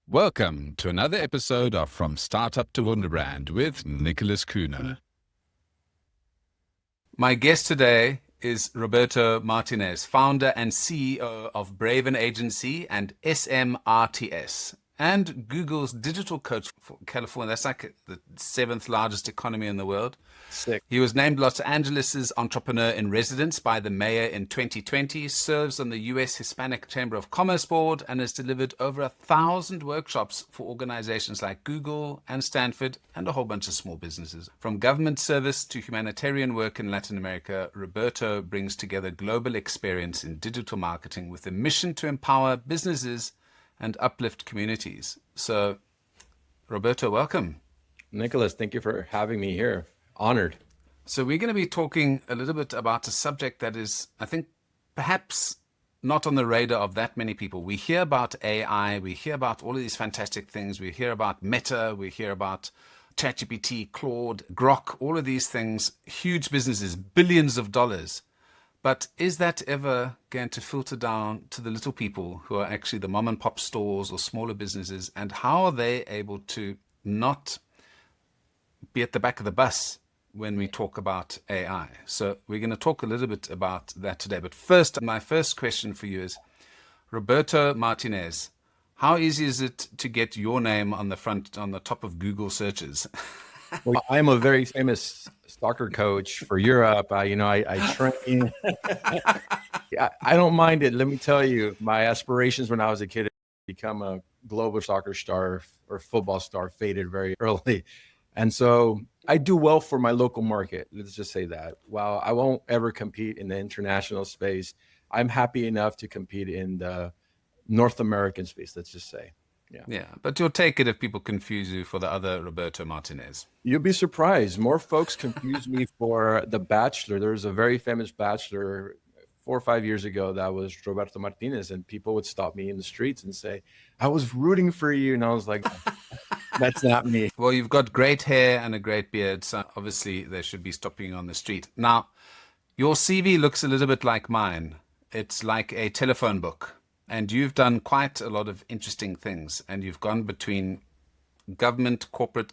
Welcome to another episode of From Startup to Wunderbrand with Nicholas Kuhner. My guest today is Roberto Martinez, founder and CEO of Braven Agency and SMRTS, and Google's digital coach for California. That's like the seventh largest economy in the world. Sick. He was named Los Angeles' Entrepreneur in Residence by the mayor in 2020, serves on the U.S. Hispanic Chamber of Commerce Board, and has delivered over 1,000 workshops for organizations like Google and Stanford and a whole bunch of small businesses. From government service to humanitarian work in Latin America, Roberto brings together global experience in digital marketing with a mission to empower businesses and uplift communities. So, Roberto, welcome. Nicholas, thank you for having me here. Honored. So we're going to be talking a little bit about a subject that is, I think, perhaps not on the radar of that many people. We hear about AI, we hear about all of these fantastic things, we hear about Meta, we hear about ChatGPT, Claude, Grok, all of these things, huge businesses, billions of dollars. But is that ever going to filter down to the little people who are actually the mom and pop stores or smaller businesses? And how are they able to not be at the back of the bus when we talk about AI? So we're going to talk a little bit about that today. But first, my first question for you is, Roberto Martinez, how easy is it to get your name on the top of Google searches? Well, I'm a very famous soccer coach for Europe. I train. I don't mind it. Let me tell you, my aspirations when I was a kid to become a global soccer star or football star faded very early. And so I do well for my local market. Let's just say that. While I won't ever compete in the international space, I'm happy enough to compete in the North American space, let's just say. Yeah, but you'll take it if people confuse you for the other Roberto Martinez. You'll be surprised. More folks confuse me for The Bachelor. There was a very famous Bachelor 4 or 5 years ago that was Roberto Martinez, and people would stop me in the streets and say, I was rooting for you. And I was like, that's not me. Well, you've got great hair and a great beard, so obviously they should be stopping you on the street. Now, your CV looks a little bit like mine. It's like a telephone book. And you've done quite a lot of interesting things. And you've gone between government, corporate.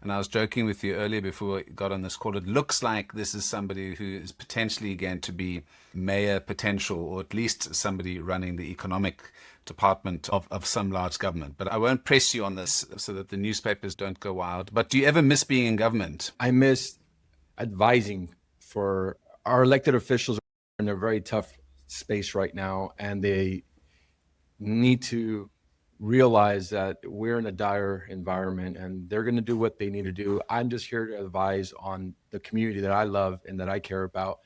And I was joking with you earlier before we got on this call. It looks like this is somebody who is potentially going to be mayor potential, or at least somebody running the economic department of some large government. But I won't press you on this so that the newspapers don't go wild. But do you ever miss being in government? I miss advising for our elected officials in a very tough space right now, and they need to realize that we're in a dire environment and they're going to do what they need to do. I'm just here to advise on the community that I love and that I care about,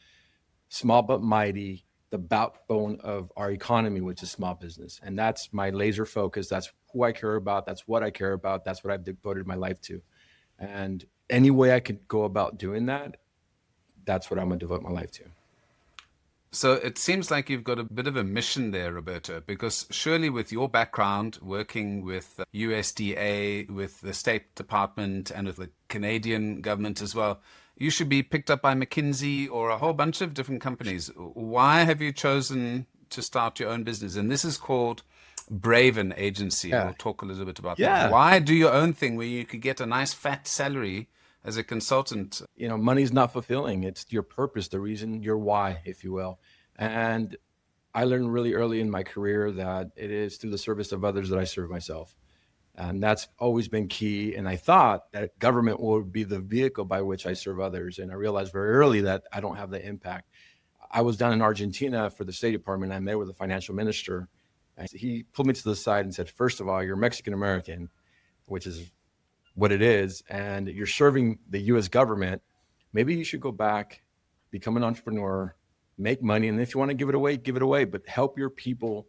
small but mighty, the backbone of our economy, which is small business. And that's my laser focus. That's who I care about. That's what I care about. That's what I've devoted my life to. And any way I could go about doing that, that's what I'm going to devote my life to. So it seems like you've got a bit of a mission there, Roberto, because surely with your background working with USDA, with the State Department and with the Canadian government as well, you should be picked up by McKinsey or a whole bunch of different companies. Why have you chosen to start your own business? And this is called Braven Agency. Yeah. We'll talk a little bit about Yeah. that. Why do your own thing where you could get a nice fat salary as a consultant? Money's not fulfilling. It's your purpose, the reason, your why, if you will. And I learned really early in my career that it is through the service of others that I serve myself. And that's always been key. And I thought that government would be the vehicle by which I serve others. And I realized very early that I don't have the impact. I was down in Argentina for the State Department. I met with the financial minister. And he pulled me to the side and said, first of all, you're Mexican American, which is what it is, and you're serving the U.S. government. Maybe you should go back, become an entrepreneur, make money. And if you want to give it away, but help your people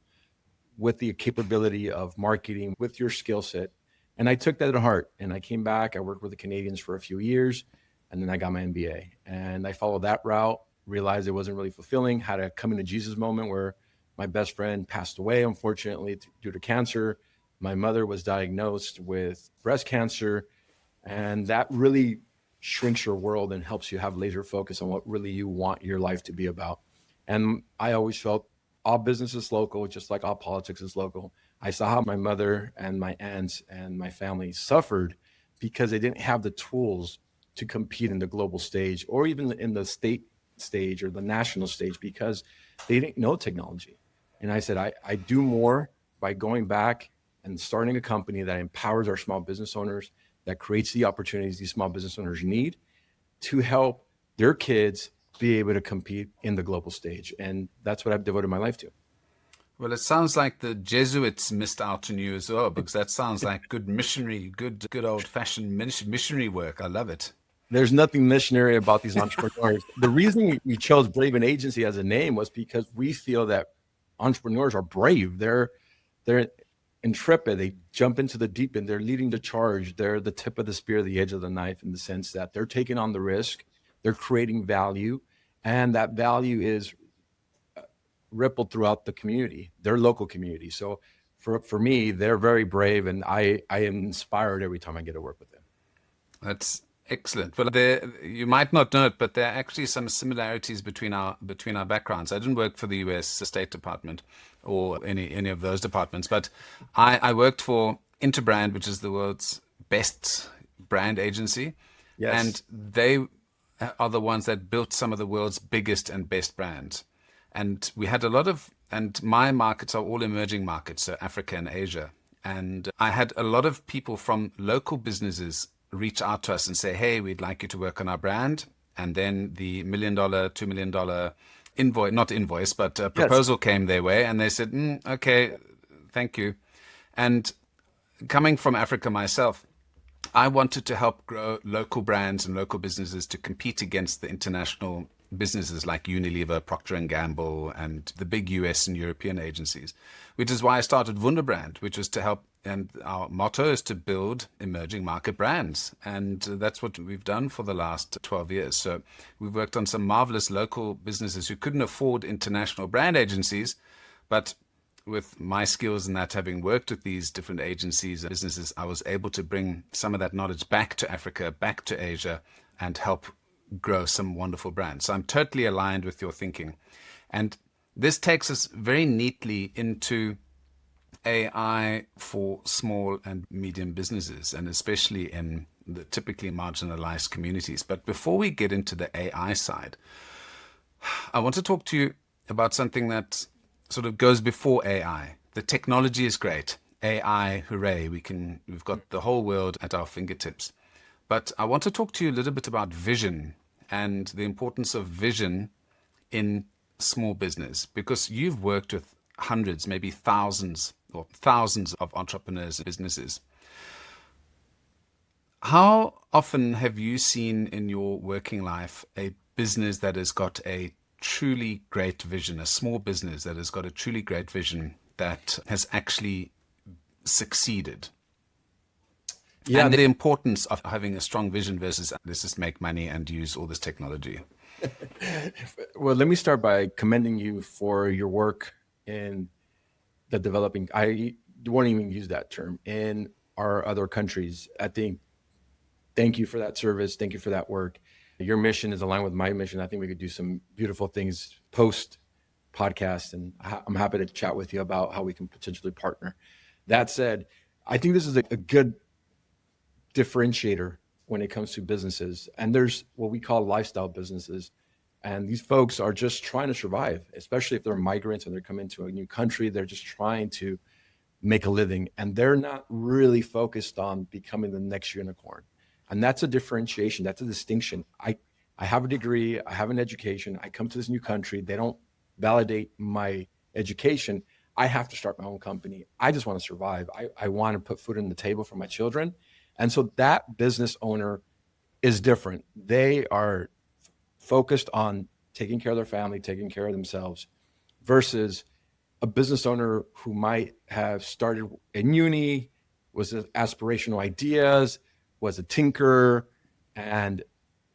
with the capability of marketing, with your skill set. And I took that to heart. And I came back, I worked with the Canadians for a few years, and then I got my MBA. And I followed that route, realized it wasn't really fulfilling, had a coming to Jesus moment where my best friend passed away, unfortunately, due to cancer. My mother was diagnosed with breast cancer, and that really shrinks your world and helps you have laser focus on what really you want your life to be about. And I always felt all business is local, just like all politics is local. I saw how my mother and my aunts and my family suffered because they didn't have the tools to compete in the global stage or even in the state stage or the national stage because they didn't know technology. And I said, I do more by going back and starting a company that empowers our small business owners, that creates the opportunities these small business owners need to help their kids be able to compete in the global stage. And that's what I've devoted my life to. Well, it sounds like the Jesuits missed out on you as well, because that sounds like good missionary, good old-fashioned missionary work. I love it. There's nothing missionary about these entrepreneurs. The reason we chose Braven Agency as a name was because we feel that entrepreneurs are brave. They're intrepid. They jump into the deep end. They're leading the charge. They're the tip of the spear, the edge of the knife, in the sense that they're taking on the risk. They're creating value, and that value is rippled throughout the community, their local community. So for me, they're very brave, and I am inspired every time I get to work with them. That's excellent. Well, there, you might not know it, but there are actually some similarities between our backgrounds. I didn't work for the U.S. State Department or any of those departments, but I worked for Interbrand, which is the world's best brand agency, Yes. and they are the ones that built some of the world's biggest and best brands. And we had a lot of, and my markets are all emerging markets, so Africa and Asia. And I had a lot of people from local businesses reach out to us and say, hey, we'd like you to work on our brand. And then the $1 million, $2 million invoice, not invoice, but proposal came their way. And they said, okay, thank you. And coming from Africa myself, I wanted to help grow local brands and local businesses to compete against the international businesses like Unilever, Procter & Gamble, and the big US and European agencies, which is why I started Wunderbrand, which was to help. And our motto is to build emerging market brands. And that's what we've done for the last 12 years. So we've worked on some marvelous local businesses who couldn't afford international brand agencies, but with my skills in that, having worked with these different agencies and businesses, I was able to bring some of that knowledge back to Africa, back to Asia, and help grow some wonderful brands. So I'm totally aligned with your thinking. And this takes us very neatly into AI for small and medium businesses, and especially in the typically marginalized communities. But before we get into the AI side, I want to talk to you about something that sort of goes before AI. The technology is great. AI, hooray, we've got the whole world at our fingertips. But I want to talk to you a little bit about vision and the importance of vision in small business, because you've worked with hundreds, maybe thousands of entrepreneurs and businesses. How often have you seen in your working life a business that has got a truly great vision, a small business that has got a truly great vision that has actually succeeded? Yeah. And the importance of having a strong vision versus let's just make money and use all this technology. Well, let me start by commending you for your work in the developing. I won't even use that term in our other countries. I think, thank you for that service. Thank you for that work. Your mission is aligned with my mission. I think we could do some beautiful things post podcast, and I'm happy to chat with you about how we can potentially partner. That said, I think this is a good differentiator when it comes to businesses. And there's what we call lifestyle businesses. And these folks are just trying to survive, especially if they're migrants and they're coming to a new country. They're just trying to make a living, and they're not really focused on becoming the next unicorn. And that's a differentiation. That's a distinction. I have a degree. I have an education. I come to this new country. They don't validate my education. I have to start my own company. I just want to survive. I want to put food on the table for my children. And so that business owner is different. They are focused on taking care of their family, taking care of themselves, versus a business owner who might have started in uni, was aspirational ideas, was a tinker, and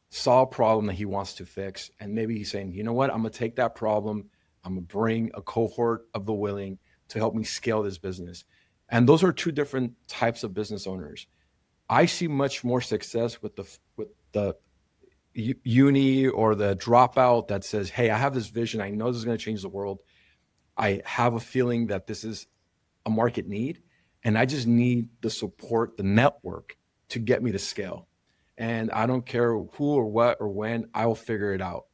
saw a problem that he wants to fix. And maybe he's saying, you know what, I'm going to take that problem. I'm going to bring a cohort of the willing to help me scale this business. And those are two different types of business owners. I see much more success with the uni or the dropout that says, hey, I have this vision. I know this is going to change the world. I have a feeling that this is a market need, and I just need the support, the network to get me to scale. And I don't care who or what or when, I will figure it out.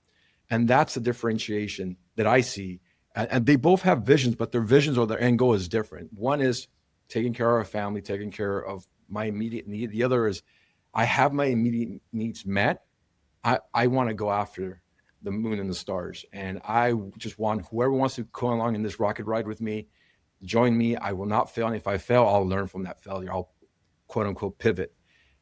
And that's the differentiation that I see. And they both have visions, but their visions or their end goal is different. One is taking care of a family, taking care of my immediate need. The other is I have my immediate needs met. I want to go after the moon and the stars. And I just want whoever wants to come along in this rocket ride with me, join me. I will not fail. And if I fail, I'll learn from that failure. I'll quote unquote pivot.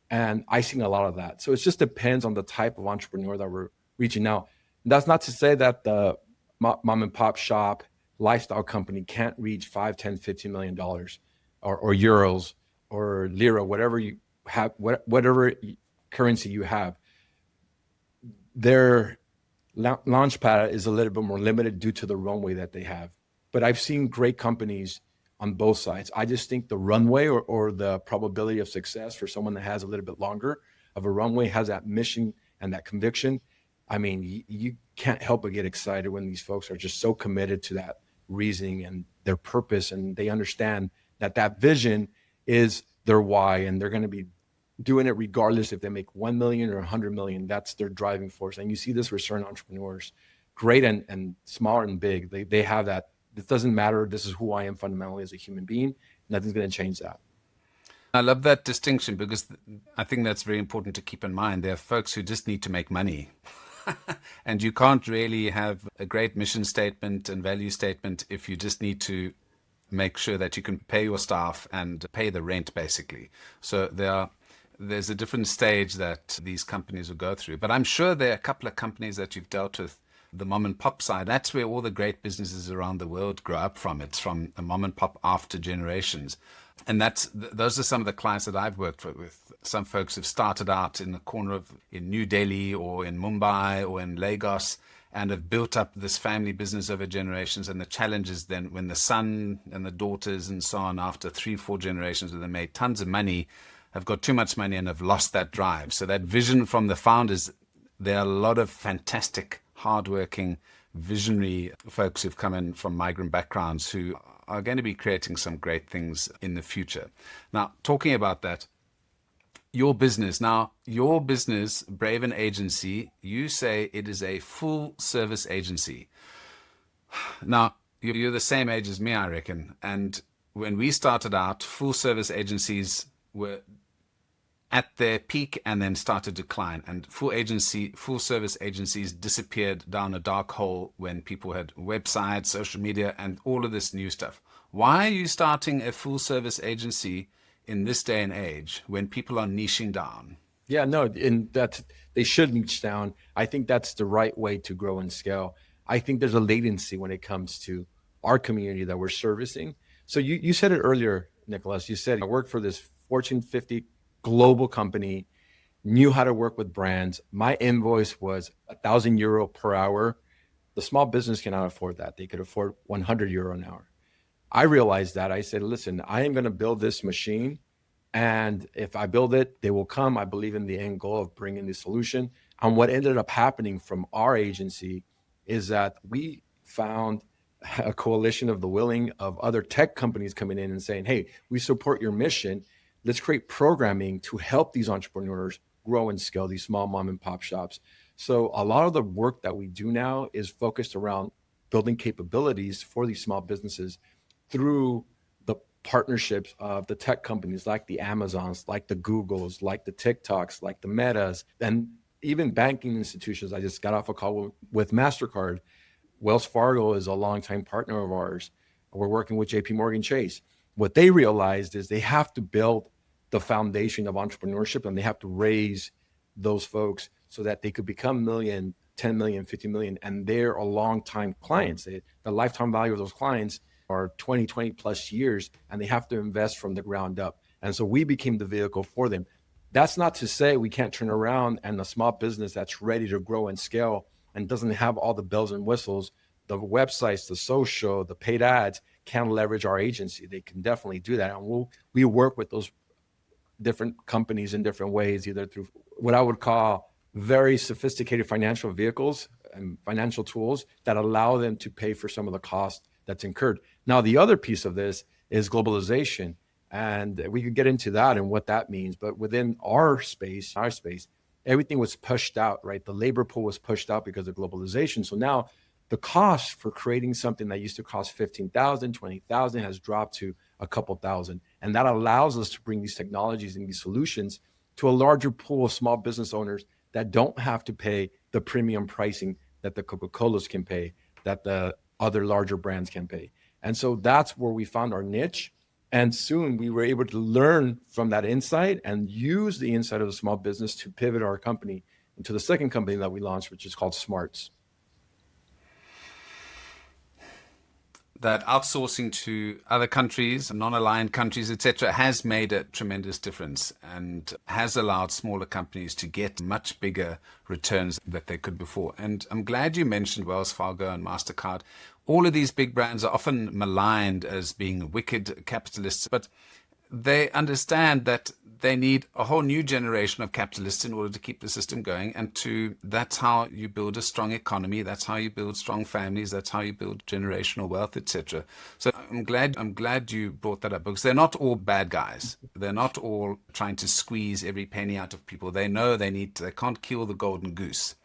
And I see a lot of that. So it just depends on the type of entrepreneur that we're reaching out. And that's not to say that the mom and pop shop lifestyle company can't reach 5, 10, $15 million or euros or lira, whatever you have, whatever currency you have. Their launch pad is a little bit more limited due to the runway that they have. But I've seen great companies on both sides. I just think the runway or the probability of success for someone that has a little bit longer of a runway, has that mission and that conviction. I mean, you can't help but get excited when these folks are just so committed to that reasoning and their purpose, and they understand that that vision is their why, and they're going to be doing it regardless if they make 1 million or 100 million. That's their driving force. And you see this with certain entrepreneurs, great and small and big. They have that. It doesn't matter. This is who I am fundamentally as a human being. Nothing's going to change that. I love that distinction, because I think that's very important to keep in mind. There are folks who just need to make money. And you can't really have a great mission statement and value statement if you just need to make sure that you can pay your staff and pay the rent, basically. So there's a different stage that these companies will go through. But I'm sure there are a couple of companies that you've dealt with, the mom and pop side. That's where all the great businesses around the world grow up from. It's from a mom and pop after generations. And those are some of the clients that I've worked with. Some folks have started out in the corner in New Delhi or in Mumbai or in Lagos, and have built up this family business over generations. And the challenge is then when the son and the daughters and so on, after 3-4 generations where they made tons of money, have got too much money and have lost that drive. So that vision from the founders, there are a lot of fantastic, hardworking, visionary folks who've come in from migrant backgrounds who are going to be creating some great things in the future. Now, talking about that, your business, Braven Agency, you say it is a full service agency. Now, you're the same age as me, I reckon. And when we started out, full service agencies were at their peak and then started to decline. And full service agencies disappeared down a dark hole when people had websites, social media, and all of this new stuff. Why are you starting a full service agency in this day and age when people are niching down? Yeah, no, and that they should niche down. I think that's the right way to grow and scale. I think there's a latency when it comes to our community that we're servicing. So you said it earlier, Nicholas. You said I worked for this Fortune 50 global company, knew how to work with brands. My invoice was €1,000 per hour. The small business cannot afford that. They could afford €100 an hour. I realized that. I said, listen, I am going to build this machine. And if I build it, they will come. I believe in the end goal of bringing the solution. And what ended up happening from our agency is that we found a coalition of the willing of other tech companies coming in and saying, hey, we support your mission. Let's create programming to help these entrepreneurs grow and scale these small mom and pop shops. So a lot of the work that we do now is focused around building capabilities for these small businesses through the partnerships of the tech companies like the Amazons, like the Googles, like the TikToks, like the Metas, and even banking institutions. I just got off a call with MasterCard. Wells Fargo is a longtime partner of ours. We're working with JP Morgan Chase. What they realized is they have to build the foundation of entrepreneurship, and they have to raise those folks so that they could become million, 10 million, 50 million, and they're a long-time clients. The lifetime value of those clients are 20 plus years, and they have to invest from the ground up. And so we became the vehicle for them. That's not to say we can't turn around and a small business that's ready to grow and scale and doesn't have all the bells and whistles, the websites, the social, the paid ads, can leverage our agency. They can definitely do that. And we work with those different companies in different ways, either through what I would call very sophisticated financial vehicles and financial tools that allow them to pay for some of the cost that's incurred. Now, the other piece of this is globalization. And we could get into that and what that means. But within our space, everything was pushed out, right? The labor pool was pushed out because of globalization. So now the cost for creating something that used to cost 15,000, 20,000 has dropped to a couple thousand. And that allows us to bring these technologies and these solutions to a larger pool of small business owners that don't have to pay the premium pricing that the Coca-Colas can pay, that the other larger brands can pay. And so that's where we found our niche. And soon we were able to learn from that insight and use the insight of the small business to pivot our company into the second company that we launched, which is called Smarts. That outsourcing to other countries, non-aligned countries, etc., has made a tremendous difference and has allowed smaller companies to get much bigger returns that they could before. And I'm glad you mentioned Wells Fargo and MasterCard. All of these big brands are often maligned as being wicked capitalists, but they understand that they need a whole new generation of capitalists in order to keep the system going. And that's how you build a strong economy. That's how you build strong families. That's how you build generational wealth, etc. So I'm glad you brought that up, because they're not all bad guys. They're not all trying to squeeze every penny out of people. They know they can't kill the golden goose.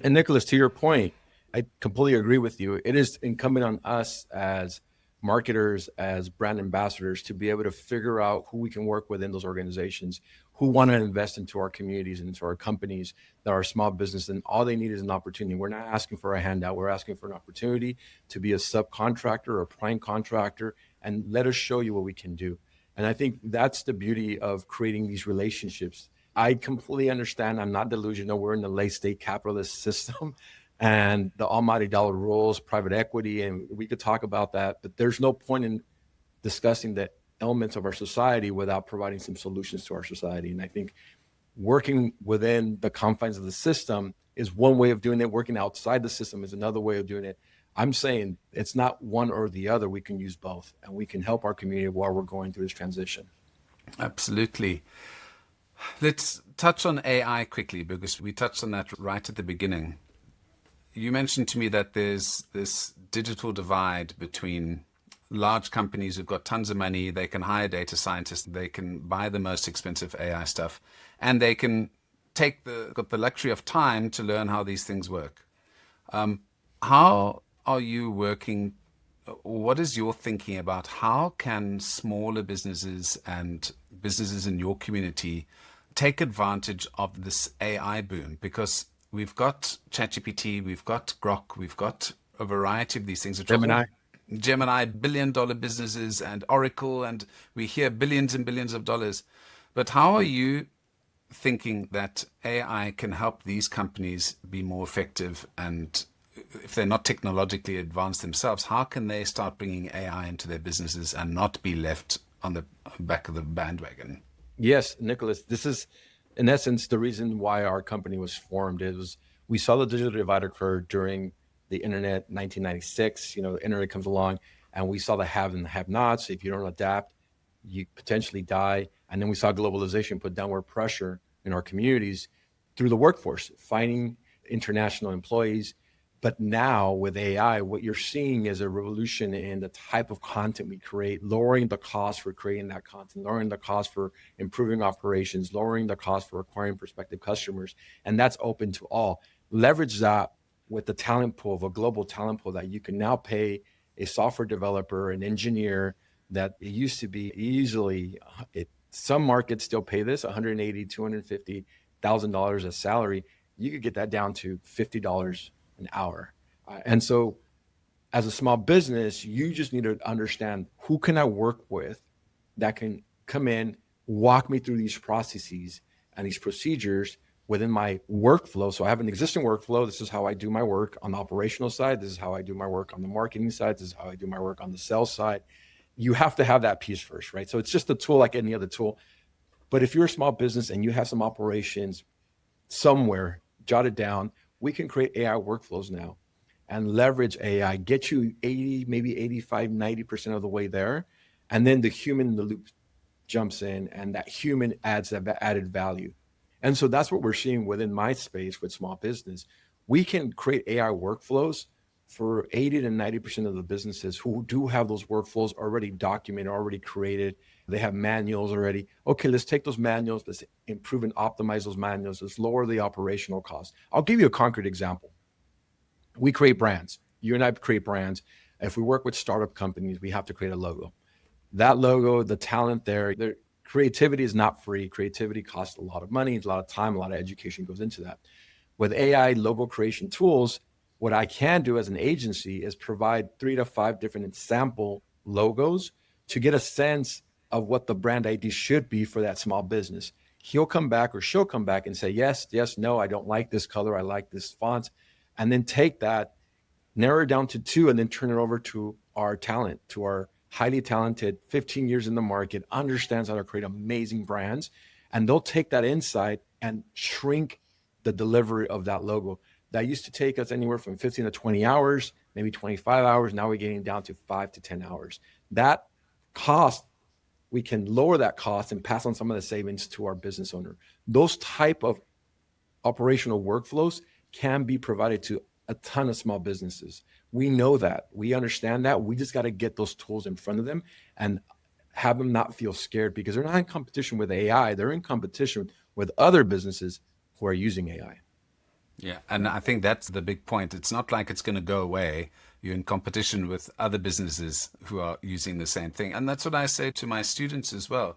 And Nicholas, to your point, I completely agree with you. It is incumbent on us as marketers, as brand ambassadors, to be able to figure out who we can work with in those organizations, who want to invest into our communities and into our companies that are small business. And all they need is an opportunity. We're not asking for a handout. We're asking for an opportunity to be a subcontractor or a prime contractor, and let us show you what we can do. And I think that's the beauty of creating these relationships. I completely understand. I'm not delusional. We're in the late state capitalist system and the almighty dollar rules, private equity, and we could talk about that, but there's no point in discussing the elements of our society without providing some solutions to our society. And I think working within the confines of the system is one way of doing it. Working outside the system is another way of doing it. I'm saying it's not one or the other. We can use both, and we can help our community while we're going through this transition. Absolutely. Let's touch on AI quickly, because we touched on that right at the beginning. You mentioned to me that there's this digital divide between large companies who've got tons of money. They can hire data scientists. They can buy the most expensive AI stuff, and they can got the luxury of time to learn how these things work. How are you working? What is your thinking about how can smaller businesses and businesses in your community take advantage of this AI boom? Because we've got ChatGPT, we've got Grok, we've got a variety of these things. Gemini, billion-dollar businesses, and Oracle, and we hear billions and billions of dollars. But how are you thinking that AI can help these companies be more effective? And if they're not technologically advanced themselves, how can they start bringing AI into their businesses and not be left on the back of the bandwagon? Yes, Nicholas, this is in essence the reason why our company was formed. We saw the digital divide occur during the internet, 1996. The internet comes along, and we saw the have and the have-nots. If you don't adapt, you potentially die. And then we saw globalization put downward pressure in our communities through the workforce, finding international employees. But now with AI, what you're seeing is a revolution in the type of content we create, lowering the cost for creating that content, lowering the cost for improving operations, lowering the cost for acquiring prospective customers. And that's open to all. Leverage that with the talent pool of a global talent pool that you can now pay a software developer, an engineer, that it used to be easily, some markets still pay this $180,000, $250,000 a salary. You could get that down to $50 an hour. And so as a small business, you just need to understand who can I work with that can come in, walk me through these processes and these procedures within my workflow. So I have an existing workflow. This is how I do my work on the operational side. This is how I do my work on the marketing side. This is how I do my work on the sales side. You have to have that piece first, right? So it's just a tool like any other tool. But if you're a small business and you have some operations somewhere, jot it down. We can create AI workflows now and leverage AI, get you 80, maybe 85, 90% of the way there. And then the human in the loop jumps in, and that human adds that added value. And so that's what we're seeing within my space with small business. We can create AI workflows for 80 to 90% of the businesses who do have those workflows already documented, already created, they have manuals already. Okay, let's take those manuals, let's improve and optimize those manuals, let's lower the operational costs. I'll give you a concrete example. We create brands. You and I create brands. If we work with startup companies, we have to create a logo. That logo, the talent there, their creativity is not free. Creativity costs a lot of money, a lot of time, a lot of education goes into that. With AI logo creation tools, what I can do as an agency is provide 3 to 5 different sample logos to get a sense of what the brand ID should be for that small business. He'll come back or she'll come back and say, yes, no, I don't like this color. I like this font. And then take that, narrow it down to 2, and then turn it over to our talent, to our highly talented, 15 years in the market, understands how to create amazing brands. And they'll take that insight and shrink the delivery of that logo. That used to take us anywhere from 15 to 20 hours, maybe 25 hours. Now we're getting down to 5 to 10 hours. That cost, we can lower that cost and pass on some of the savings to our business owner. Those type of operational workflows can be provided to a ton of small businesses. We know that. We understand that. We just got to get those tools in front of them and have them not feel scared, because they're not in competition with AI. They're in competition with other businesses who are using AI. Yeah, and I think that's the big point. It's not like it's going to go away. You're in competition with other businesses who are using the same thing. And that's what I say to my students as well.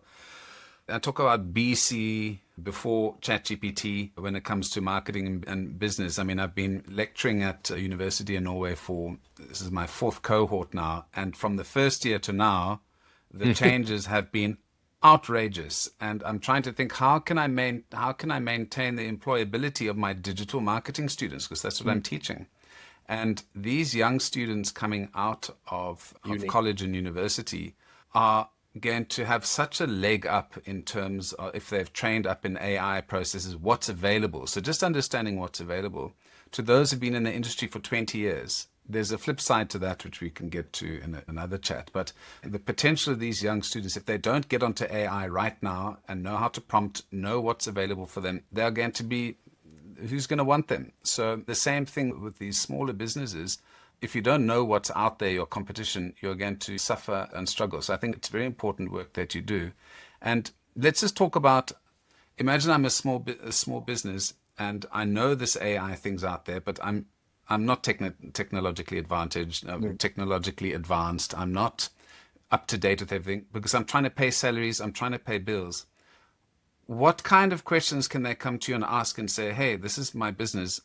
I talk about BC, before ChatGPT, when it comes to marketing and business. I mean, I've been lecturing at a university in Norway this is my 4th cohort now. And from the first year to now, the changes have been outrageous. And I'm trying to think, how can I maintain the employability of my digital marketing students? Because that's what I'm teaching. And these young students coming out of college and university are going to have such a leg up in terms of, if they've trained up in AI processes, what's available. So just understanding what's available. To those who've been in the industry for 20 years, there's a flip side to that, which we can get to in another chat. But the potential of these young students, if they don't get onto AI right now and know how to prompt, know what's available for them, they're going to be, who's going to want them? So the same thing with these smaller businesses. If you don't know what's out there, your competition, you're going to suffer and struggle. So I think it's very important work that you do. And let's just talk about, imagine I'm a small business and I know this AI thing's out there, but I'm not technologically advanced. I'm not up to date with everything because I'm trying to pay salaries. I'm trying to pay bills. What kind of questions can they come to you and ask and say, hey, this is my business.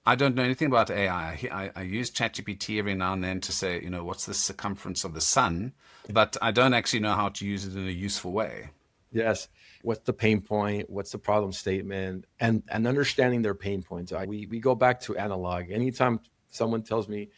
I don't know anything about AI. I use ChatGPT every now and then to say, what's the circumference of the sun, but I don't actually know how to use it in a useful way. Yes. What's the pain point? What's the problem statement? And understanding their pain points. We go back to analog. Anytime someone tells me,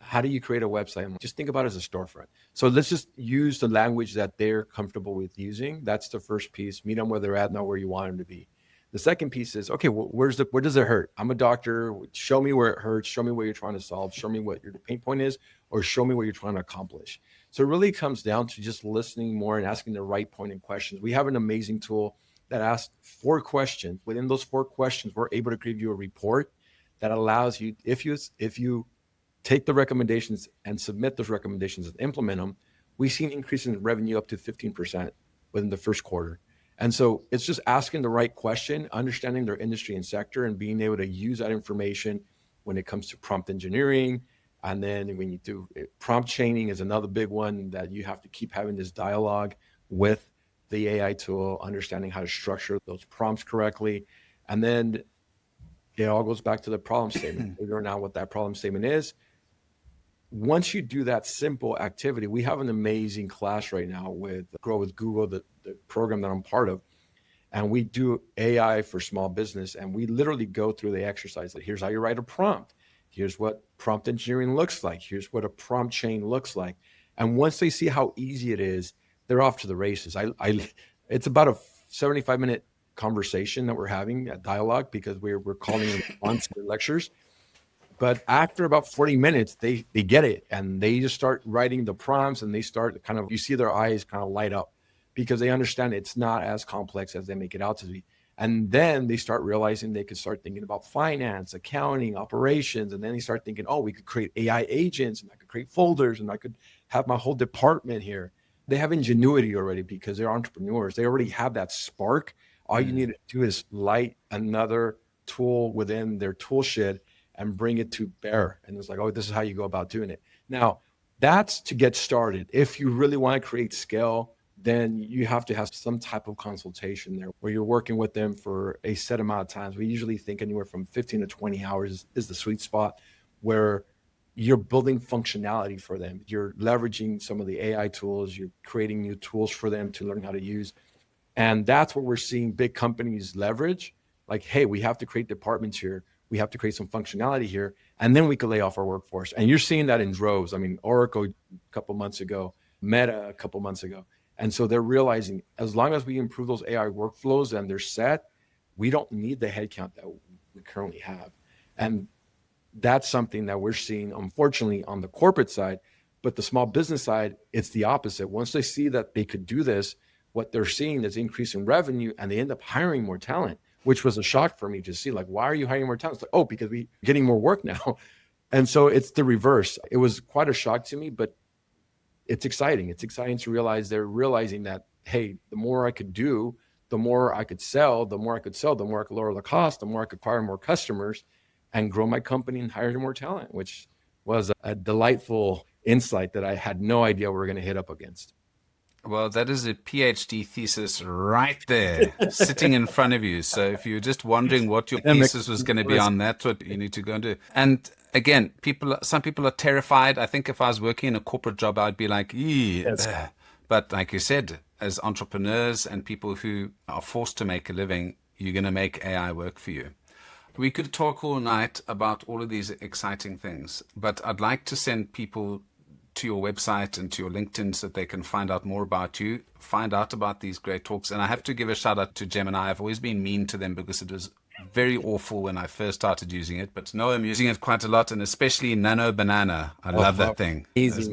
how do you create a website? I'm like, just think about it as a storefront. So let's just use the language that they're comfortable with using. That's the first piece. Meet them where they're at, not where you want them to be. The second piece is, okay, well, where does it hurt? I'm a doctor. Show me where it hurts. Show me what you're trying to solve. Show me what your pain point is, or show me what you're trying to accomplish. So it really comes down to just listening more and asking the right pointing questions. We have an amazing tool that asks 4 questions. Within those 4 questions, we're able to give you a report that allows you, if you take the recommendations and submit those recommendations and implement them, we've seen an increase in revenue up to 15% within the first quarter. And so it's just asking the right question, understanding their industry and sector, and being able to use that information when it comes to prompt engineering. And then when you do prompt chaining is another big one, that you have to keep having this dialogue with the AI tool, understanding how to structure those prompts correctly. And then it all goes back to the problem statement, figuring out what that problem statement is. Once you do that simple activity, we have an amazing class right now with Grow with Google, the program that I'm part of. And we do AI for small business. And we literally go through the exercise. Like, here's how you write a prompt. Here's what prompt engineering looks like. Here's what a prompt chain looks like. And once they see how easy it is, they're off to the races. It's about a 75-minute conversation that we're having, a dialogue, because we're calling them on-site lectures. But after about 40 minutes, they get it, and they just start writing the prompts, and they start you see their eyes kind of light up, because they understand it's not as complex as they make it out to be. And then they start realizing they could start thinking about finance, accounting, operations. And then they start thinking, oh, we could create AI agents, and I could create folders, and I could have my whole department here. They have ingenuity already because they're entrepreneurs. They already have that spark. All you need to do is light another tool within their tool shed and bring it to bear. And it's like, oh, this is how you go about doing it. Now, that's to get started. If you really want to create scale, then you have to have some type of consultation there where you're working with them for a set amount of times. We usually think anywhere from 15 to 20 hours is the sweet spot, where you're building functionality for them. You're leveraging some of the AI tools. You're creating new tools for them to learn how to use. And that's what we're seeing big companies leverage. Like, hey, we have to create departments here. We have to create some functionality here. And then we could lay off our workforce. And you're seeing that in droves. I mean, Oracle a couple months ago, Meta a couple months ago. And so they're realizing as long as we improve those AI workflows and they're set, we don't need the headcount that we currently have. And that's something that we're seeing, unfortunately, on the corporate side. But the small business side, it's the opposite. Once they see that they could do this, what they're seeing is increase in revenue, and they end up hiring more talent, which was a shock for me to see. Like, why are you hiring more talent? It's like, oh, because we're getting more work now. And so it's the reverse. It was quite a shock to me, but it's exciting. It's exciting to realize they're realizing that, hey, the more I could do, the more I could sell, the more I could lower the cost, the more I could acquire more customers and grow my company and hire more talent, which was a delightful insight that I had no idea we were going to hit up against. Well, that is a PhD thesis right there, sitting in front of you. So if you're just wondering what your thesis was going to be on, that's what you need to go and do. And again, some people are terrified. I think if I was working in a corporate job, I'd be like, yes. But like you said, as entrepreneurs and people who are forced to make a living, you're going to make AI work for you. We could talk all night about all of these exciting things, but I'd like to send people to your website and to your LinkedIn so that they can find out more about you, find out about these great talks. And I have to give a shout out to Gemini. I've always been mean to them because it was very awful when I first started using it, but now I'm using it quite a lot, and especially Nano Banana. I love that thing. It's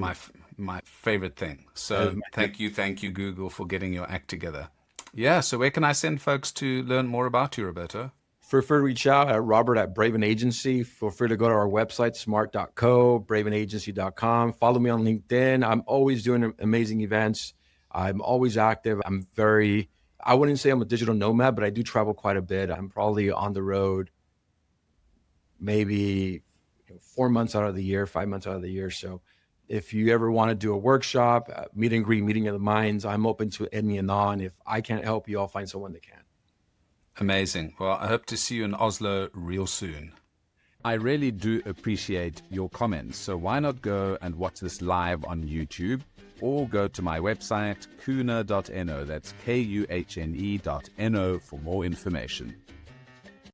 my favorite thing. So thank you, Google, for getting your act together. Yeah, so where can I send folks to learn more about you, Roberto? Feel free to reach out at Robert at Braven Agency. Feel free to go to our website, smart.co, bravenagency.com. Follow me on LinkedIn. I'm always doing amazing events. I'm always active. I wouldn't say I'm a digital nomad, but I do travel quite a bit. I'm probably on the road maybe 4 months out of the year, 5 months out of the year. So if you ever want to do a workshop, meet and greet, meeting of the minds, I'm open to any and all. And if I can't help you, I'll find someone that can. Amazing. Well, I hope to see you in Oslo real soon. I really do appreciate your comments. So why not go and watch this live on YouTube, or go to my website, kuhne.no. That's kuhne.no for more information.